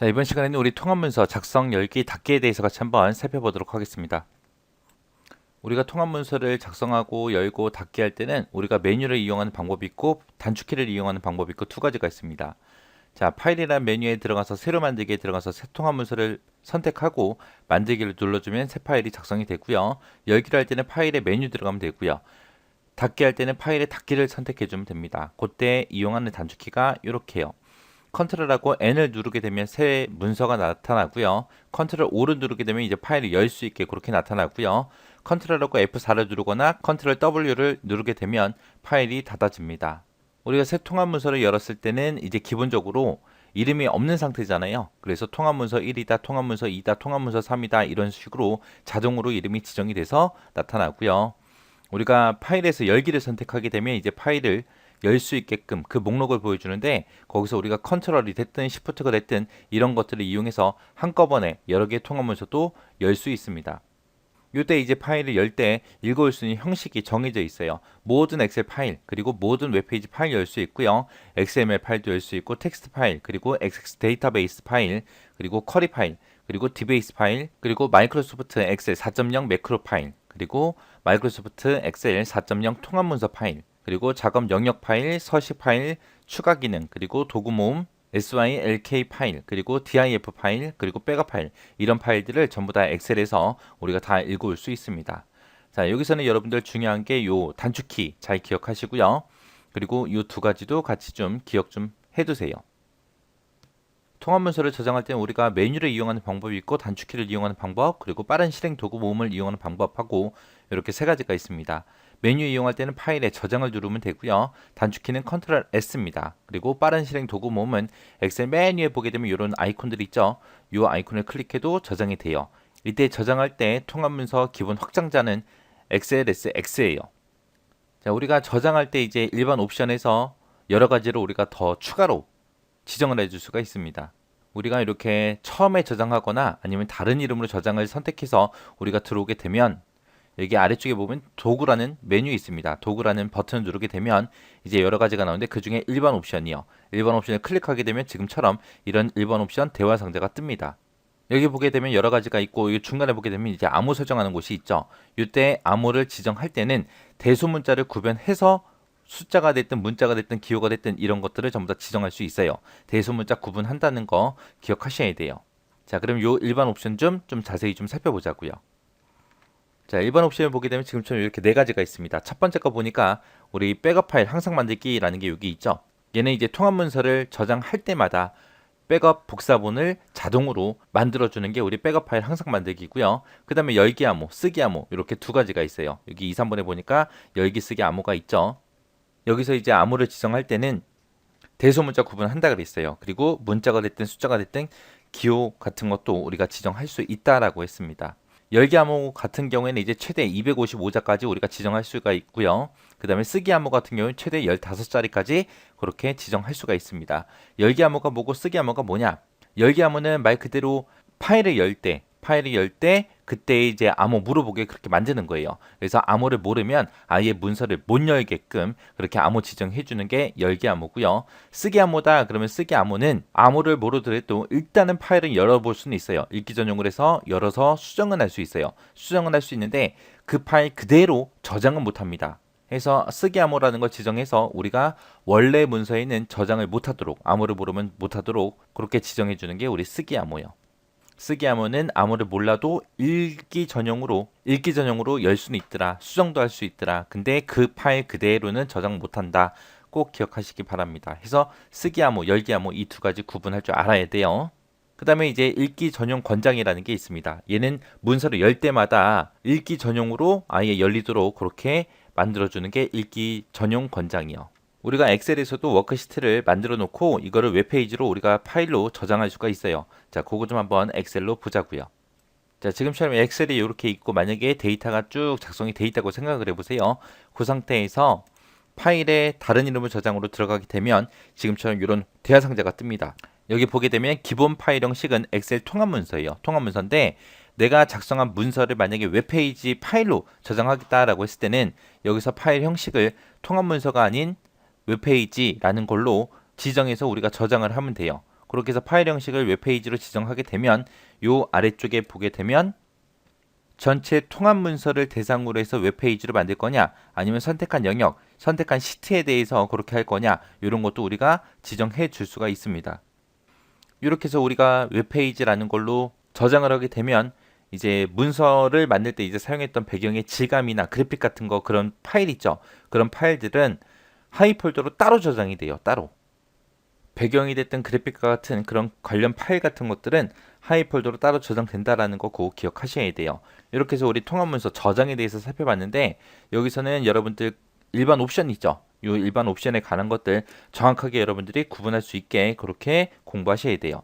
자, 이번 시간에는 우리 통합문서 작성, 열기, 닫기에 대해서 같이 한번 살펴보도록 하겠습니다. 우리가 통합문서를 작성하고 열고 닫기 할 때는 우리가 메뉴를 이용하는 방법이 있고 단축키를 이용하는 방법이 있고 두 가지가 있습니다. 자, 파일이란 메뉴에 들어가서 새로 만들기에 들어가서 새 통합문서를 선택하고 만들기를 눌러주면 새 파일이 작성이 되고요. 열기를 할 때는 파일에 메뉴 들어가면 되고요. 닫기 할 때는 파일의 닫기를 선택해주면 됩니다. 그때 이용하는 단축키가 이렇게요. 컨트롤하고 N을 누르게 되면 새 문서가 나타나고요. 컨트롤 O를 누르게 되면 이제 파일을 열 수 있게 그렇게 나타나고요. 컨트롤하고 F4를 누르거나 컨트롤 W를 누르게 되면 파일이 닫아집니다. 우리가 새 통합 문서를 열었을 때는 이제 기본적으로 이름이 없는 상태잖아요. 그래서 통합문서 1이다, 통합문서 2다, 통합문서 3이다 이런 식으로 자동으로 이름이 지정이 돼서 나타나고요. 우리가 파일에서 열기를 선택하게 되면 이제 파일을 열 수 있게끔 그 목록을 보여주는데 거기서 우리가 컨트롤이 됐든 시프트가 됐든 이런 것들을 이용해서 한꺼번에 여러 개의 통합문서도 열 수 있습니다. 이때 이제 파일을 열 때 읽어올 수 있는 형식이 정해져 있어요. 모든 엑셀 파일 그리고 모든 웹페이지 파일 열 수 있고요. XML 파일도 열 수 있고 텍스트 파일 그리고 XX 데이터베이스 파일 그리고 쿼리 파일 그리고 디베이스 파일 그리고 마이크로소프트 엑셀 4.0 매크로 파일 그리고 마이크로소프트 엑셀 4.0 통합문서 파일 그리고 작업 영역 파일, 서식 파일, 추가 기능, 그리고 도구 모음, SYLK 파일, 그리고 DIF 파일, 그리고 백업 파일 이런 파일들을 전부 다 엑셀에서 우리가 다 읽어올 수 있습니다. 자, 여기서는 여러분들 중요한 게 요 단축키 잘 기억하시고요. 그리고 요 두 가지도 같이 좀 기억 좀 해두세요. 통합문서를 저장할 때는 우리가 메뉴를 이용하는 방법이 있고 단축키를 이용하는 방법 그리고 빠른 실행 도구 모음을 이용하는 방법하고 이렇게 세 가지가 있습니다. 메뉴 이용할 때는 파일에 저장을 누르면 되고요. 단축키는 컨트롤 S입니다. 그리고 빠른 실행 도구 모음은 엑셀 메뉴에 보게 되면 이런 아이콘들이 있죠. 이 아이콘을 클릭해도 저장이 돼요. 이때 저장할 때 통합문서 기본 확장자는 XLSX예요. 자, 우리가 저장할 때 이제 일반 옵션에서 여러 가지로 우리가 더 추가로 지정을 해줄 수가 있습니다. 우리가 이렇게 처음에 저장하거나 아니면 다른 이름으로 저장을 선택해서 우리가 들어오게 되면 여기 아래쪽에 보면 도구라는 메뉴 있습니다. 도구라는 버튼을 누르게 되면 이제 여러 가지가 나오는데 그 중에 일반 옵션이요. 일반 옵션을 클릭하게 되면 지금처럼 이런 일반 옵션 대화 상자가 뜹니다. 여기 보게 되면 여러 가지가 있고 이 중간에 보게 되면 이제 암호 설정하는 곳이 있죠. 이때 암호를 지정할 때는 대소문자를 구별해서 숫자가 됐든 문자가 됐든 기호가 됐든 이런 것들을 전부 다 지정할 수 있어요. 대소문자 구분한다는 거 기억하셔야 돼요. 자, 그럼 요 일반 옵션 좀 자세히 좀 살펴보자고요. 자, 일반 옵션을 보게 되면 지금처럼 이렇게 네 가지가 있습니다. 첫 번째 거 보니까 우리 백업 파일 항상 만들기라는 게 여기 있죠. 얘는 이제 통합 문서를 저장할 때마다 백업 복사본을 자동으로 만들어주는 게 우리 백업 파일 항상 만들기고요. 그 다음에 열기 암호, 쓰기 암호 이렇게 두 가지가 있어요. 여기 2, 3번에 보니까 열기, 쓰기 암호가 있죠. 여기서 이제 암호를 지정할 때는 대소문자 구분한다 그랬어요. 그리고 문자가 됐든 숫자가 됐든 기호 같은 것도 우리가 지정할 수 있다라고 했습니다. 열기 암호 같은 경우에는 이제 최대 255자까지 우리가 지정할 수가 있고요. 그 다음에 쓰기 암호 같은 경우는 최대 15자리까지 그렇게 지정할 수가 있습니다. 열기 암호가 뭐고 쓰기 암호가 뭐냐? 열기 암호는 말 그대로 파일을 열 때 그때 이제 암호 물어보게 그렇게 만드는 거예요. 그래서 암호를 모르면 아예 문서를 못 열게끔 그렇게 암호 지정해 주는 게 열기 암호고요. 쓰기 암호다 그러면 쓰기 암호는 암호를 모르더라도 일단은 파일을 열어볼 수는 있어요. 읽기 전용으로 해서 열어서 수정은 할 수 있어요. 수정은 할 수 있는데 그 파일 그대로 저장은 못합니다. 해서 쓰기 암호라는 걸 지정해서 우리가 원래 문서에는 저장을 못하도록 암호를 모르면 못하도록 그렇게 지정해 주는 게 우리 쓰기 암호예요. 쓰기 암호는 암호를 몰라도 읽기 전용으로 열 수는 있더라. 수정도 할 수 있더라. 근데 그 파일 그대로는 저장 못한다. 꼭 기억하시기 바랍니다. 해서 쓰기 암호, 열기 암호 이 두 가지 구분할 줄 알아야 돼요. 그 다음에 이제 읽기 전용 권장이라는 게 있습니다. 얘는 문서를 열 때마다 읽기 전용으로 아예 열리도록 그렇게 만들어주는 게 읽기 전용 권장이요. 우리가 엑셀에서도 워크시트를 만들어 놓고 이거를 웹페이지로 우리가 파일로 저장할 수가 있어요. 자, 그거 좀 한번 엑셀로 보자고요. 자, 지금처럼 엑셀이 이렇게 있고 만약에 데이터가 쭉 작성이 돼 있다고 생각을 해보세요. 그 상태에서 파일에 다른 이름을 저장으로 들어가게 되면 지금처럼 이런 대화 상자가 뜹니다. 여기 보게 되면 기본 파일 형식은 엑셀 통합문서예요. 통합문서인데 내가 작성한 문서를 만약에 웹페이지 파일로 저장하겠다라고 했을 때는 여기서 파일 형식을 통합문서가 아닌 웹페이지라는 걸로 지정해서 우리가 저장을 하면 돼요. 그렇게 해서 파일 형식을 웹페이지로 지정하게 되면 요 아래쪽에 보게 되면 전체 통합 문서를 대상으로 해서 웹페이지로 만들 거냐 아니면 선택한 영역, 선택한 시트에 대해서 그렇게 할 거냐 이런 것도 우리가 지정해 줄 수가 있습니다. 이렇게 해서 우리가 웹페이지라는 걸로 저장을 하게 되면 이제 문서를 만들 때 이제 사용했던 배경의 질감이나 그래픽 같은 거 그런 파일 있죠. 그런 파일들은 하위 폴더로 따로 저장이 돼요. 따로. 배경이 됐든 그래픽과 같은 그런 관련 파일 같은 것들은 하위 폴더로 따로 저장된다라는 거 꼭 기억하셔야 돼요. 이렇게 해서 우리 통합문서 저장에 대해서 살펴봤는데 여기서는 여러분들 일반 옵션 있죠. 이 일반 옵션에 관한 것들 정확하게 여러분들이 구분할 수 있게 그렇게 공부하셔야 돼요.